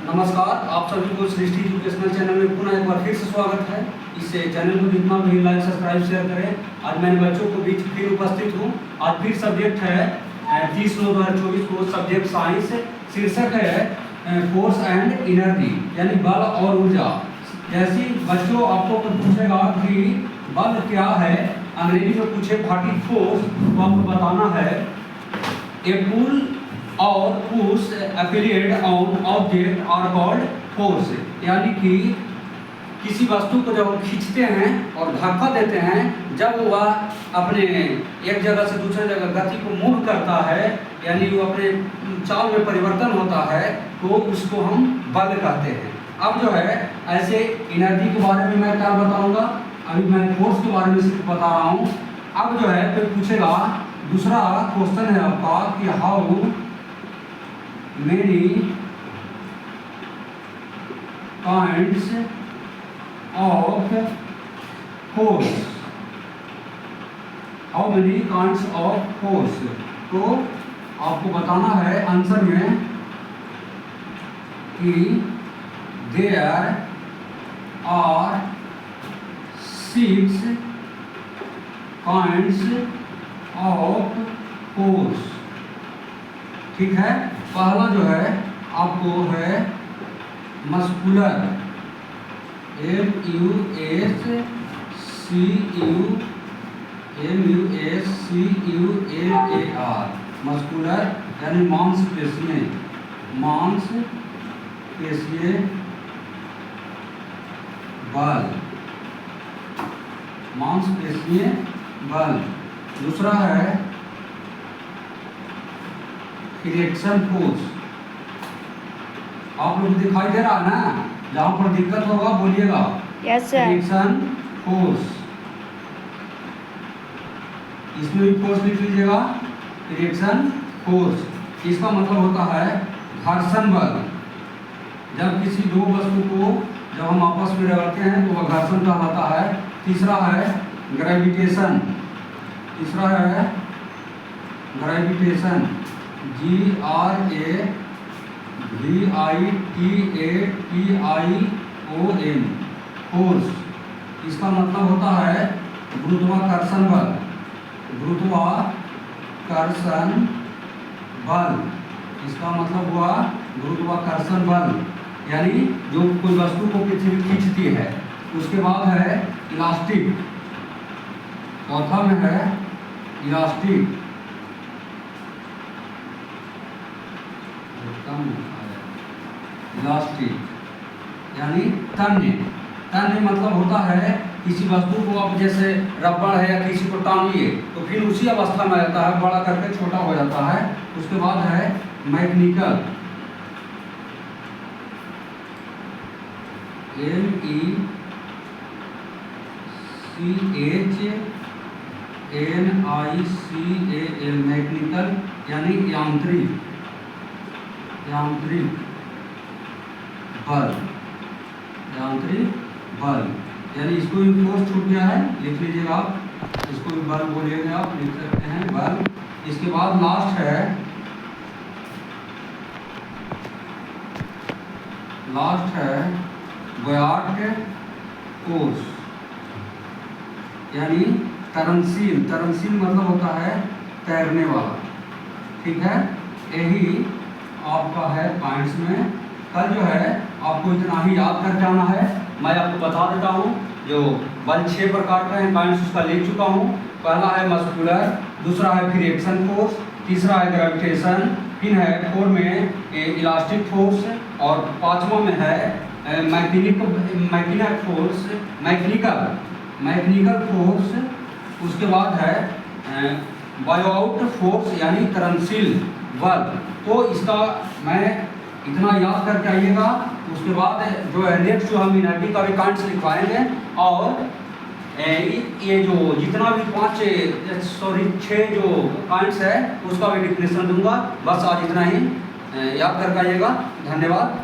नमस्कार, आप सभी को सृष्टि एजुकेशनल चैनल में पुनः एक बार फिर से स्वागत है। इस चैनल को जितना भी लाइक सब्सक्राइब शेयर करें। आज मैंने बच्चों को बीच फिर उपस्थित हूँ। आज फिर सब्जेक्ट है 30/9/2024 को सब्जेक्ट साइंस। शीर्षक है फोर्स एंड एनर्जी यानी बल और ऊर्जा। जैसे बच्चों आपको पूछेगा कि बल क्या है, अंग्रेजी में पूछे व्हाट इज फोर्स, तो आपको बताना है ए पुल और push affiliate on object are called force. यानी कि किसी वस्तु को जब हम खींचते हैं और धक्का देते हैं, जब वह अपने एक जगह से दूसरे जगह गति को मूव करता है, यानी वो अपने चाल में परिवर्तन होता है, तो उसको हम बल कहते हैं। अब जो है ऐसे एनर्जी के बारे में मैं क्या बताऊंगा, अभी मैं फोर्स के बारे में सिर्फ बता रहा हूँ। अब जो है फिर पूछेगा, दूसरा क्वेश्चन है आपका कि how many kinds of force, how many kinds of force। तो आपको बताना है आंसर में कि there are 6 kinds of force। ठीक है, पहला जो है आपको है मस्कुलर, MUSCULAR, मस्कुलर यानी मांसपेशीय बल, मांसपेशीय बल। दूसरा है फ्रिक्शन फोर्स। आप लोग दिखाई दे रहा है ना, जहाँ पर दिक्कत होगा बोलिएगा। Yes sir. फ्रिक्शन फोर्स, इसमें भी फोर्स लिख लीजिएगा। फ्रिक्शन फोर्स इसका मतलब होता है घर्षण बल। जब किसी दो वस्तु को जब हम आपस में रगड़ते हैं तो वह घर्षण कहलाता है। तीसरा है ग्रेविटेशन, तीसरा है ग्रेविटेशन, GRAVITATION फोर्स। इसका मतलब होता है गुरुत्वाकर्षण बल, गुरुत्वाकर्षण बल। इसका मतलब हुआ गुरुत्वाकर्षण बल, यानी जो कोई वस्तु को पृथ्वी खींचती है। उसके बाद है इलास्टिक, चौथा में है इलास्टिक, इलास्टिक यानी तन्य। तन्य मतलब होता है किसी वस्तु को आप जैसे रबड़ है या किसी को टांगिए तो फिर उसी अवस्था में रहता है, बड़ा करके छोटा हो जाता है। उसके बाद है मैकेनिकल, MECHNICAL, मैकेनिकल यानी यांत्रिक, यांत्रिक बल, यांत्रिक बल। यानी इसको भी फोर्स छूट गया है, लिख लीजिएगा आप। इसको भी बल बोलिएगा, आप लिख सकते हैं बल। इसके बाद लास्ट है बुयार्ट फोर्स, यानी तरनशील। तरनशील मतलब होता है तैरने वाला। ठीक है, यही आपका है पॉइंट्स में। कल जो है आपको इतना ही याद कर जाना है। मैं आपको बता देता हूँ, जो बल 6 प्रकार का है, पॉइंट्स उसका लिख चुका हूँ। पहला है मस्कुलर, दूसरा है फ्रिक्शन फोर्स, तीसरा है ग्रेविटेशन, फिर है 4 में इलास्टिक फोर्स, और 5वां में है मैकेनिकल फोर्स। उसके बाद है बायोआउट फोर्स यानी तरनशील बल। तो इसका मैं इतना याद करके आइएगा। उसके बाद जो है नेक्स्ट जो हम एनर्जी का भी कांट्स लिखवाएंगे, और ये जो जितना भी 6 जो पॉइंट्स है उसका भी डिफिनेशन दूंगा। बस आज इतना ही याद करके आइएगा। धन्यवाद।